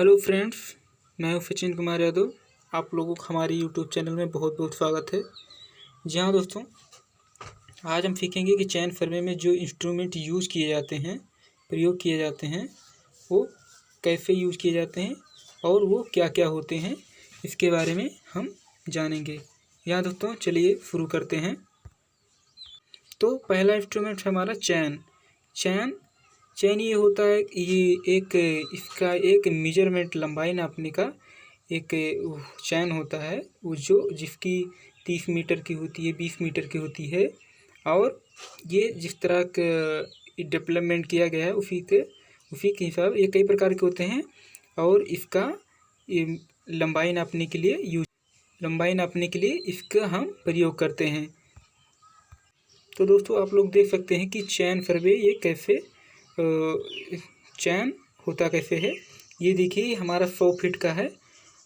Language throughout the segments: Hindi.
हेलो फ्रेंड्स, मैं हूं सचिन कुमार यादव। आप लोगों का हमारे यूट्यूब चैनल में बहुत बहुत स्वागत है। जी हाँ दोस्तों, आज हम सीखेंगे कि चैन सर्वे में जो इंस्ट्रूमेंट यूज़ किए जाते हैं, प्रयोग किए जाते हैं, वो कैसे यूज़ किए जाते हैं और वो क्या क्या होते हैं, इसके बारे में हम जानेंगे। यहाँ दोस्तों चलिए शुरू करते हैं। तो पहला इंस्ट्रूमेंट है हमारा चैन। चैन चैन ये होता है, ये एक इसका एक मेजरमेंट लंबाई नापने का एक चैन होता है, वो जिसकी 30 मीटर की होती है, 20 मीटर की होती है। और ये जिस तरह का डेवलपमेंट किया गया है उसी के हिसाब ये कई प्रकार के होते हैं। और इसका ये लंबाई नापने के लिए इसका हम प्रयोग करते हैं। तो दोस्तों आप लोग देख सकते हैं कि चैन सर्वे ये कैसे चैन होता कैसे है। ये देखिए हमारा 100 फीट का है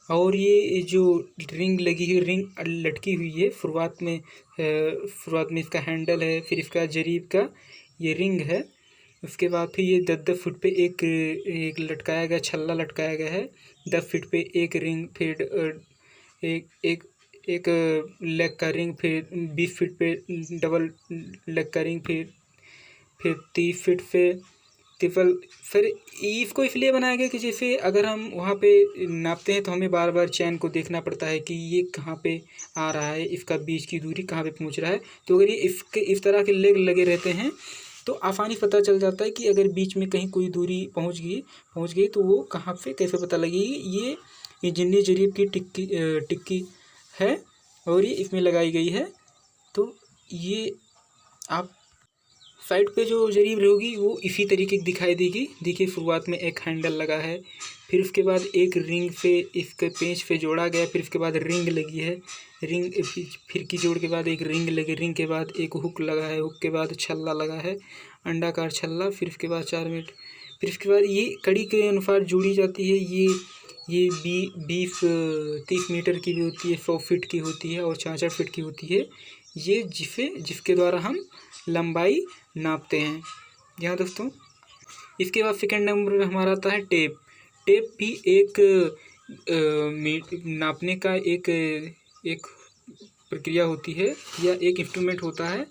और ये जो रिंग लटकी हुई है। शुरुआत में इसका हैंडल है, फिर इसका जरीब का ये रिंग है। उसके बाद फिर ये 10-10 फुट पे एक लटकाया गया, छल्ला लटकाया गया है। 10 फीट पे एक रिंग, फिर एक लेग का रिंग, फिर 20 फीट पे डबल लेग का रिंग, फिर 30 फीट पे फिर इसको इसलिए बनाया गया कि जैसे अगर हम वहाँ पे नापते हैं तो हमें बार बार चैन को देखना पड़ता है कि ये कहाँ पे आ रहा है, इसका बीच की दूरी कहाँ पे पहुँच रहा है। तो अगर ये इस तरह के लेग लगे रहते हैं तो आसानी पता चल जाता है कि अगर बीच में कहीं कोई दूरी पहुँच गई तो वो कहाँ पे कैसे पता लगेगी। ये इंजीनियर जरीब की टिक्की है और ये इसमें लगाई गई है। तो ये आप साइड पे जो जरीब रहेगी वो इसी तरीके की दिखाई देगी। देखिए शुरुआत में एक हैंडल लगा है, फिर उसके बाद एक रिंग से इसके पेंच पे जोड़ा गया, फिर उसके बाद रिंग लगी है, फिर की जोड़ के बाद एक रिंग लगी, रिंग के बाद एक हुक लगा है, हुक के बाद छल्ला लगा है, अंडाकार छल्ला, फिर उसके बाद 4 मिनट, फिर उसके बाद ये कड़ी के अनुसार जोड़ी जाती है। ये 30 मीटर की भी होती है, 100 फीट की होती है और 66 फीट की होती है। ये जिसके द्वारा हम लंबाई नापते हैं। यहाँ दोस्तों इसके बाद सेकंड नंबर हमारा आता है टेप। टेप भी एक नापने का एक प्रक्रिया होती है या एक इंस्ट्रूमेंट होता है।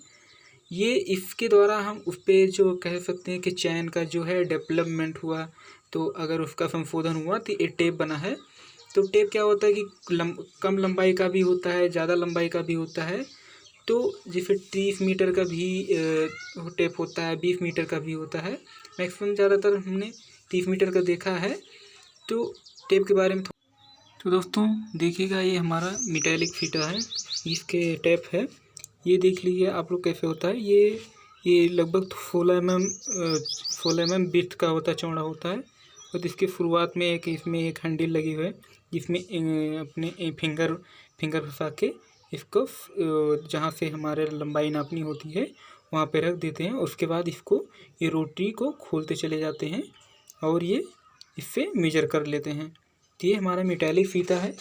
ये इसके द्वारा हम उस पर जो कह सकते हैं कि चैन का जो है डेवलपमेंट हुआ, तो अगर उसका संशोधन हुआ तो ये टेप बना है। तो टेप क्या होता है कि कम लंबाई का भी होता है, ज़्यादा लंबाई का भी होता है। तो जैसे 30 मीटर का भी टेप होता है, 20 मीटर का भी होता है। मैक्सिमम ज़्यादातर हमने 30 मीटर का देखा है। तो टेप के बारे में तो दोस्तों देखिएगा, ये हमारा मेटालिक फीता है, इसके टेप है। ये देख लीजिए आप लोग कैसे होता है। ये लगभग 16 mm बिट का होता है, चौड़ा होता है। और इसकी शुरुआत में इसमें एक हैंडल लगी हुई है, जिसमें अपने फिंगर फंसा के इसको जहाँ से हमारे लंबाई नापनी होती है वहाँ पे रख देते हैं। उसके बाद ये रोटरी को खोलते चले जाते हैं और ये इससे मेजर कर लेते हैं। तो ये हमारा मेटालिक फीता है।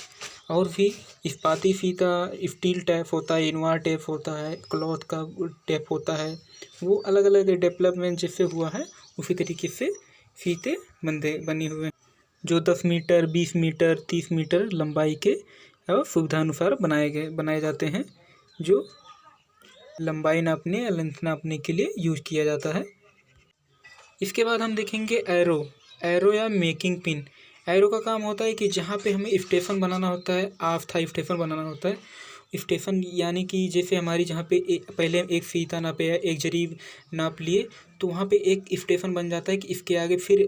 और भी इस्पाती फीता, स्टील टैप होता है, इनवा टैप होता है, क्लॉथ का टैप होता है। वो अलग अलग डेवलपमेंट जिससे हुआ है उसी तरीके से फीते बने हुए हैं, जो 10 मीटर, 20 मीटर, 30 मीटर लंबाई के और सुविधानुसार बनाए जाते हैं, जो लंबाई नापने या लेंथ नापने के लिए यूज किया जाता है। इसके बाद हम देखेंगे एरो या मेकिंग पिन। एरो का काम होता है कि जहाँ पे हमें स्टेशन बनाना होता है, आस्थाई स्टेशन बनाना होता है। स्टेशन यानी कि जैसे हमारी जहाँ पे पहले एक फीता नापे या एक जरीब नाप लिए, तो वहाँ पे एक स्टेशन बन जाता है कि इसके आगे फिर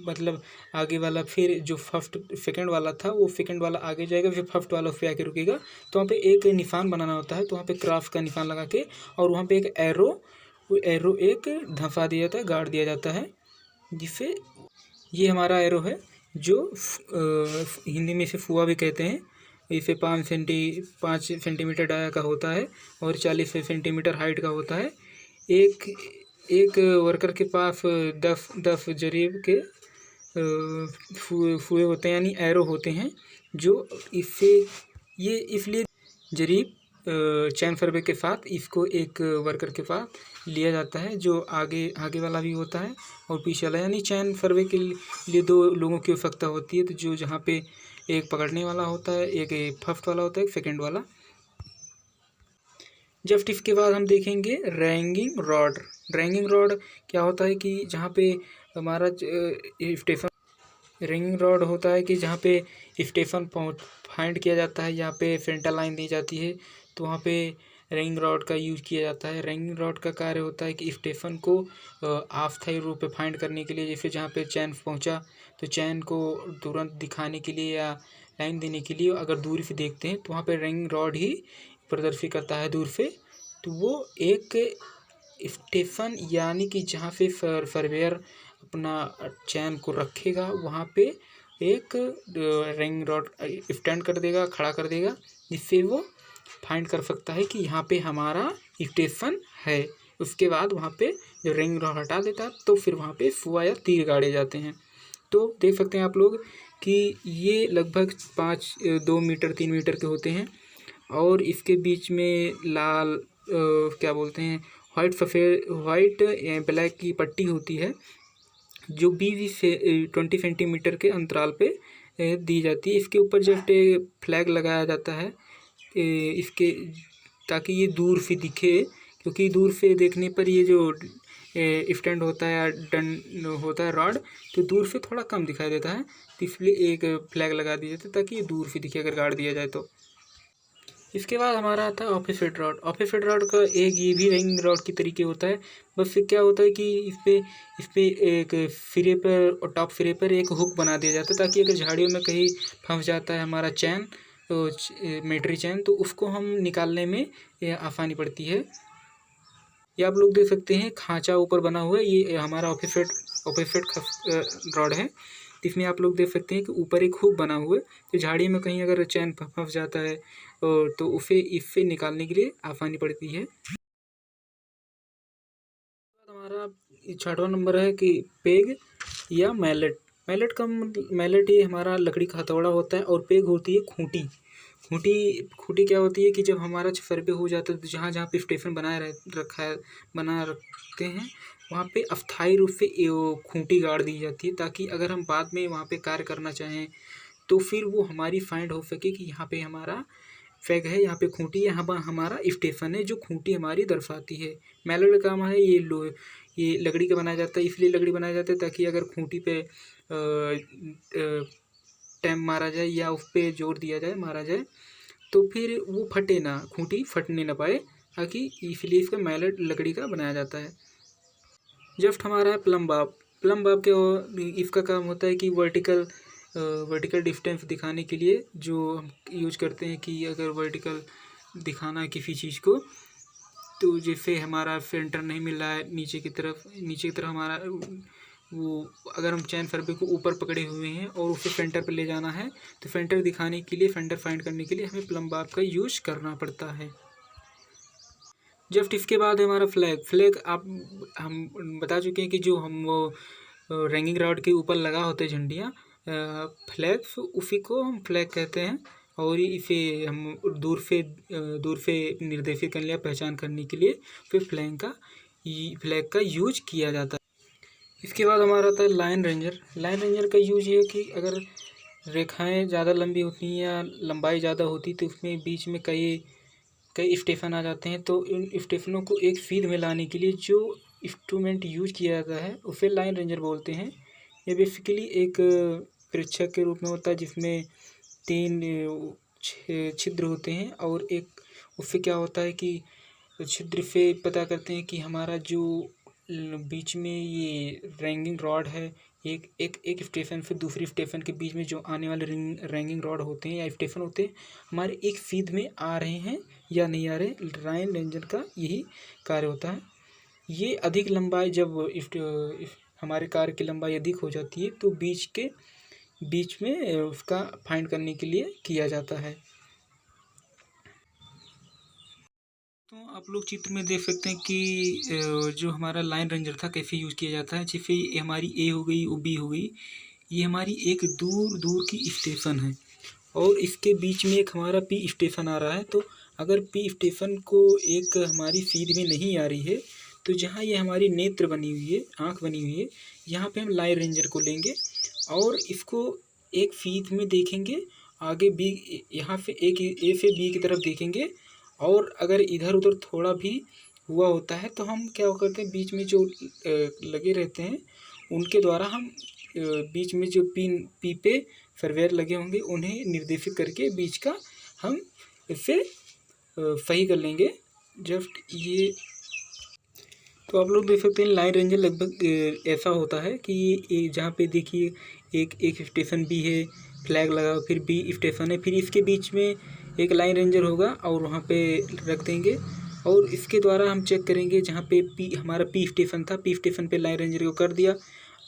मतलब आगे वाला, फिर जो सेकंड वाला था वो सेकंड वाला आगे जाएगा, फिर फर्स्ट वाला उस पर आके रुकेगा। तो वहाँ पे एक निशान बनाना होता है, तो वहाँ पे क्रॉस का निशान लगा के और वहाँ पे एक एरो एक धंसा दिया जाता है, गाड़ दिया जाता है, जिससे ये हमारा एरो है, जो हिंदी में इसे फुआ भी कहते हैं। इसे 5 सेंटीमीटर डाया का होता है और 40 सेंटीमीटर हाइट का होता है। एक वर्कर के पास 10 जरीब के फुए होते हैं, यानी एरो होते हैं, जो इसलिए जरीब चैन फरबे के साथ इसको एक वर्कर के पास लिया जाता है, जो आगे वाला भी होता है और पीछे वाला, यानी चैन फरबे के लिए दो लोगों की आवश्यकता होती है। तो जो जहाँ पे एक पकड़ने वाला होता है, एक फर्स्ट वाला होता है, एक सेकेंड वाला। जस्ट इसके बाद हम देखेंगे रैंगिंग रॉड। रैंगिंग रॉड क्या होता है कि जहाँ पे हमारा स्टेशन, रिंगिंग रॉड होता है कि जहाँ पे स्टेशन फाइंड किया जाता है, यहाँ पे सेंटर लाइन दी जाती है, तो वहाँ पे रिंगिंग रॉड का यूज किया जाता है। रिंगिंग रॉड का कार्य होता है कि स्टेशन को अस्थायी रूप से फाइंड करने के लिए, जैसे जहाँ पे चैन पहुँचा तो चैन को तुरंत दिखाने के लिए या लाइन देने के लिए अगर दूर से देखते हैं तो वहाँ पे रिंगिंग रॉड ही प्रदर्शित करता है दूर से। तो वो एक स्टेशन यानी कि जहाँ से सर्वेयर अपना चैन को रखेगा वहाँ पे एक रिंग रॉड स्टैंड कर देगा, खड़ा कर देगा, जिससे वो फाइंड कर सकता है कि यहाँ पे हमारा स्टेशन है। उसके बाद वहाँ पे जब रिंग रॉड हटा देता है तो फिर वहाँ पे फुआ या तीर गाड़े जाते हैं। तो देख सकते हैं आप लोग कि ये लगभग 2 मीटर 3 मीटर के होते हैं और इसके बीच में लाल क्या बोलते हैं वाइट ब्लैक की पट्टी होती है, जो 20 से 20 सेंटीमीटर के अंतराल पे दी जाती है। इसके ऊपर जस्ट फ्लैग लगाया जाता है इसके, ताकि ये दूर से दिखे, क्योंकि दूर से देखने पर ये जो स्टैंड होता है या डन होता है रॉड, तो दूर से थोड़ा कम दिखाई देता है, तो इसलिए एक फ्लैग लगा दिया जाता है ताकि ये दूर से दिखे अगर गाड़ दिया जाए तो। इसके बाद हमारा आता है ऑफसेट रॉड। ऑफसेट रॉड का एक ये भी रिंग रॉड की तरीके होता है, बस क्या होता है कि इस पे एक सिरे पर और टॉप सिरे पर एक हुक बना दिया जाता है, ताकि अगर झाड़ियों में कहीं फंस जाता है हमारा चैन, तो मेट्री चैन, तो उसको हम निकालने में आसानी पड़ती है। ये आप लोग देख सकते हैं खांचा ऊपर बना हुआ है, ये हमारा ऑफसेट रॉड है। इसमें आप लोग देख सकते हैं कि ऊपर एक हुक बना हुआ है, तो झाड़ी में कहीं अगर चैन फंस जाता है तो उसे इससे निकालने के लिए आसानी पड़ती है। हमारा 6वां नंबर है कि पेग या मैलेट। मैलेट ये हमारा लकड़ी का हथौड़ा होता है और पेग होती है खूंटी। खूंटी क्या होती है कि जब हमारा सर पे हो जाता है तो जहाँ जहाँ पे स्टेशन बना रखते हैं वहाँ पे अस्थायी रूप से खूंटी गाड़ दी जाती है, ताकि अगर हम बाद में वहाँ पे कार्य करना चाहें तो फिर वो हमारी फाइंड हो सके कि यहाँ पे हमारा फैग है, यहाँ पे खूंटी, यहाँ पर हमारा स्टेशन है, जो खूंटी हमारी दर्शाती है। मैलेट का काम है ये लकड़ी का बनाया जाता है, इसलिए लकड़ी बनाया जाता है ताकि अगर खूंटी पे टैम मारा जाए या उस पर जोर दिया जाए, मारा जाए, तो फिर वो फटे ना, खूंटी फटने ना पाए, ताकि इसलिए इसका मैलेट लकड़ी का बनाया जाता है। जस्ट हमारा है प्लम बाब के इसका काम होता है कि वर्टिकल डिस्टेंस दिखाने के लिए जो हम यूज करते हैं, कि अगर वर्टिकल दिखाना है किसी चीज़ को, तो जैसे हमारा सेंटर नहीं मिल रहा है नीचे की तरफ हमारा वो, अगर हम चैन फरबे को ऊपर पकड़े हुए हैं और उसे सेंटर पर ले जाना है, तो सेंटर दिखाने के लिए, सेंटर फाइंड करने के लिए हमें प्लम बाब का यूज करना पड़ता है। जस्ट इसके बाद हमारा फ्लैग हम बता चुके हैं कि जो हम वो रैंगिंग रॉड के ऊपर लगा होते हैं झंडियाँ, फ्लैग, उसी को हम फ्लैग कहते हैं, और इसे हम दूर से निर्देशित करने या पहचान करने के लिए फिर फ्लैग का यूज किया जाता है। इसके बाद हमारा आता है लाइन रेंजर का यूज ये है कि अगर रेखाएं ज़्यादा लंबी होती हैं या लंबाई ज़्यादा होती तो उसमें बीच में कई स्टेशन आ जाते हैं, तो इन स्टेशनों को एक फीड में लाने के लिए जो इंस्ट्रूमेंट यूज किया जाता है उसे लाइन रेंजर बोलते हैं। ये बेसिकली एक परीक्षक के रूप में होता है, जिसमें 3 छिद्र होते हैं, और एक उससे क्या होता है कि छिद्र से पता करते हैं कि हमारा जो बीच में ये रैंगिंग रॉड है, एक स्टेशन से दूसरी स्टेशन के बीच में जो आने वाले रैंगिंग रॉड होते हैं या स्टेशन होते हैं, हमारे एक फीड में आ रहे हैं या नहीं आ रहे। लाइन रेंजर का यही कार्य होता है। ये अधिक लंबाई, जब हमारे कार की लंबाई अधिक हो जाती है तो बीच में उसका फाइंड करने के लिए किया जाता है। तो आप लोग चित्र में देख सकते हैं कि जो हमारा लाइन रेंजर था कैसे यूज़ किया जाता है। जैसे हमारी ए हो गई, बी हो गई, ये हमारी एक दूर की स्टेशन है और इसके बीच में एक हमारा पी स्टेशन आ रहा है। तो अगर पी स्टेशन को एक हमारी फीड में नहीं आ रही है तो जहाँ ये हमारी नेत्र बनी हुई है, आँख बनी हुई है, यहाँ पे हम लाइन रेंजर को लेंगे और इसको एक फीड में देखेंगे, आगे बी, यहाँ पे एक ए से बी की तरफ देखेंगे और अगर इधर उधर थोड़ा भी हुआ होता है तो हम क्या करते हैं, बीच में जो लगे रहते हैं उनके द्वारा हम बीच में जो पी पे सर्वेयर लगे होंगे उन्हें निर्देशित करके बीच का हम इससे सही कर लेंगे। जस्ट ये तो आप लोग देख सकते हैं लाइन रेंजर लगभग ऐसा होता है कि ये जहाँ पे देखिए एक स्टेशन बी है, फ्लैग लगा, फिर बी स्टेशन है, फिर इसके बीच में एक लाइन रेंजर होगा और वहाँ पे रख देंगे और इसके द्वारा हम चेक करेंगे जहाँ पे पी हमारा पी स्टेशन था, पी स्टेशन पे लाइन रेंजर को कर दिया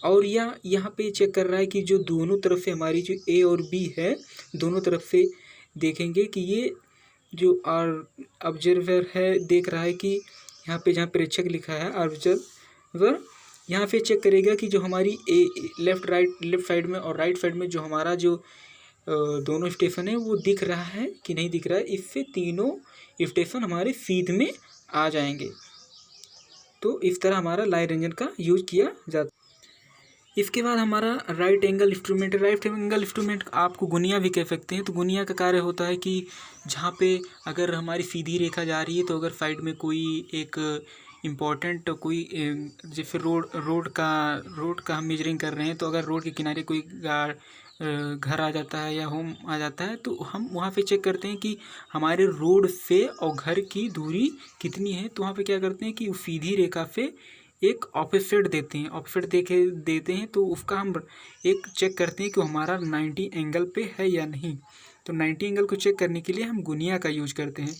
और यहाँ पे चेक कर रहा है कि जो दोनों तरफ से हमारी जो ए और बी है दोनों तरफ से देखेंगे कि ये जो ऑब्जर्वर है देख रहा है कि यहाँ पे जहाँ प्रेक्षक लिखा है ऑब्जर्वर, यहाँ पे चेक करेगा कि जो हमारी लेफ्ट साइड में और राइट साइड में जो हमारा जो दोनों स्टेशन है वो दिख रहा है कि नहीं दिख रहा है। इससे तीनों स्टेशन हमारे फीड में आ जाएंगे। तो इस तरह हमारा लाइन रेंजर का यूज किया जाता है। इसके बाद हमारा right angle instrument. Right angle instrument आपको गुनिया भी कह सकते हैं। तो गुनिया का कार्य होता है कि जहाँ पे अगर हमारी सीधी रेखा जा रही है तो अगर साइड में कोई एक इम्पोर्टेंट कोई जैसे रोड का हम मेजरिंग कर रहे हैं तो अगर रोड के किनारे कोई घर आ जाता है या होम आ जाता है तो हम वहाँ पे चेक करते हैं कि हमारे रोड से और घर की दूरी कितनी है। तो वहाँ पे क्या करते हैं कि सीधी रेखा से एक ऑफसेट देते हैं, ऑफसेट देते हैं तो उसका हम एक चेक करते हैं कि हमारा 90 एंगल पे है या नहीं। तो 90 एंगल को चेक करने के लिए हम गुनिया का यूज करते हैं।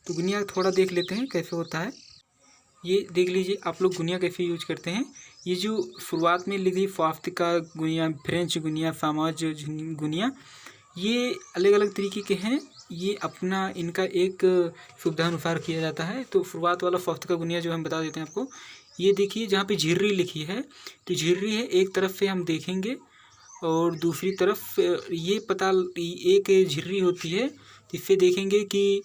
तो गुनिया थोड़ा देख लेते हैं कैसे होता है। ये देख लीजिए आप लोग गुनिया कैसे यूज करते हैं। ये जो शुरुआत में लिखी फास्टिका गुनिया, फ्रेंच गुनिया, समाज गुनिया, ये अलग अलग तरीके के हैं। ये अपना इनका एक सुविधानुसार किया जाता है। तो शुरुआत वाला फास्टिका गुनिया जो हम बता देते हैं आपको, ये देखिए जहाँ पे झिर्री लिखी है तो झिर्री है, एक तरफ से हम देखेंगे और दूसरी तरफ ये पता एक झिर्री होती है, इससे देखेंगे कि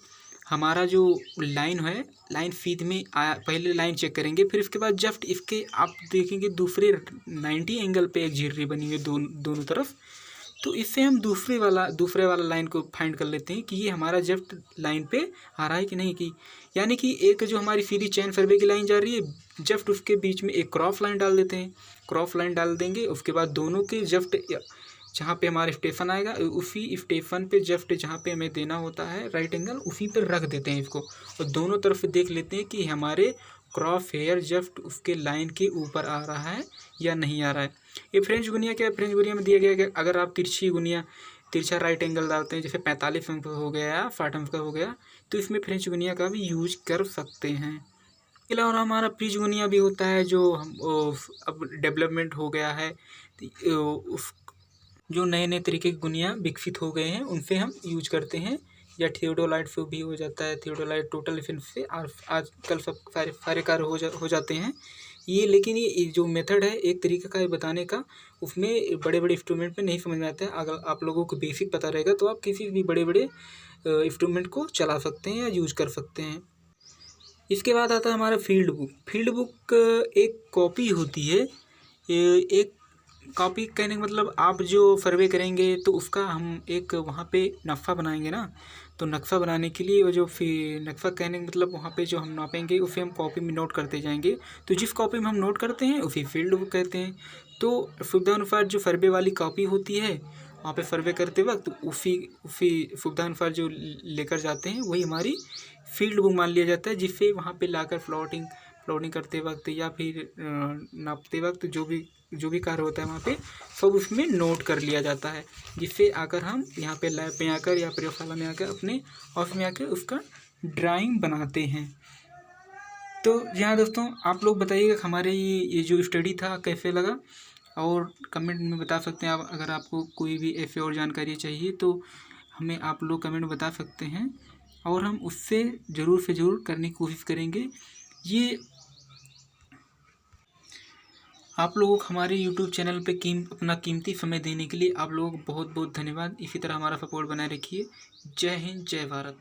हमारा जो लाइन है लाइन फीड में आया। पहले लाइन चेक करेंगे, फिर इसके बाद जस्ट इसके आप देखेंगे दूसरे 90 एंगल पे एक झिर्री बनी हुई है दोनों तरफ। तो इससे हम दूसरे वाला लाइन को फाइंड कर लेते हैं कि ये हमारा जस्ट लाइन पे आ रहा है कि नहीं। कि यानी कि एक जो हमारी सीधी चैन सर्वे की लाइन जा रही है जस्ट उसके बीच में एक क्रॉस लाइन डाल देते हैं, क्रॉस लाइन डाल देंगे। उसके बाद दोनों के जस्ट जहाँ पे हमारा स्टेशन आएगा उसी स्टेशन पे जस्ट जहाँ पे हमें देना होता है राइट एंगल उसी पर रख देते हैं इसको और दोनों तरफ देख लेते हैं कि हमारे क्रॉस हेयर जस्ट उसके लाइन के ऊपर आ रहा है या नहीं आ रहा है। ये फ्रेंच गुनिया क्या है, फ्रेंच गुनिया में दिया गया कि अगर आप तिरछा राइट एंगल डालते हैं, जैसे 45 अंक हो गया, 60 अंक का हो गया, तो इसमें फ्रेंच गुनिया का भी यूज कर सकते हैं। इसके अलावा हमारा प्रीच गुनिया भी होता है जो हम अब डेवलपमेंट हो गया है, उस जो नए नए तरीके की गुनिया विकसित हो गए हैं उनसे हम यूज करते हैं। या थियोडोलाइट से भी हो जाता है, थियोडोलाइट टोटल इफेक्ट से आजकल सब सारे कार्य हो जाते हैं ये। लेकिन ये जो मेथड है एक तरीके का बताने का, उसमें बड़े बड़े इंस्ट्रूमेंट में नहीं समझ में आता है। अगर आप लोगों को बेसिक पता रहेगा तो आप किसी भी बड़े बड़े इंस्ट्रूमेंट को चला सकते हैं या यूज कर सकते हैं। इसके बाद आता है हमारा फील्ड बुक। फील्ड बुक एक कॉपी होती है। एक कॉपी कहने का मतलब आप जो सर्वे करेंगे तो उसका हम एक वहाँ पे नक्शा बनाएंगे ना, तो नक्शा बनाने के लिए वो जो नक्शा कहने का मतलब वहाँ पे जो हम नापेंगे उसे हम कॉपी में नोट करते जाएंगे। तो जिस कॉपी में हम नोट करते हैं उसी फील्ड बुक कहते हैं। तो सुविधानुसार जो सर्वे वाली कॉपी होती है वहाँ पे सर्वे करते वक्त उसी सुविधानुसार जो लेकर जाते हैं वही हमारी फील्ड बुक मान लिया जाता है, जिससे वहाँ पे लाकर प्लॉटिंग करते वक्त या फिर नापते वक्त जो भी कार्य होता है वहाँ पे सब उसमें नोट कर लिया जाता है, जिससे आकर हम यहाँ पे लैब में आकर या प्रयोगशाला में आकर अपने ऑफिस में आकर उसका ड्राइंग बनाते हैं। तो यहाँ दोस्तों आप लोग बताइएगा हमारे ये जो स्टडी था कैसे लगा, और कमेंट में बता सकते हैं आप। अगर आपको कोई भी ऐसे और जानकारी चाहिए तो हमें आप लोग कमेंट में बता सकते हैं और हम उससे ज़रूर से ज़रूर करने की कोशिश करेंगे। ये आप लोगों को हमारे YouTube चैनल पे अपना कीमती समय देने के लिए आप लोगों को बहुत बहुत धन्यवाद। इसी तरह हमारा सपोर्ट बनाए रखिए। जय हिंद, जय भारत।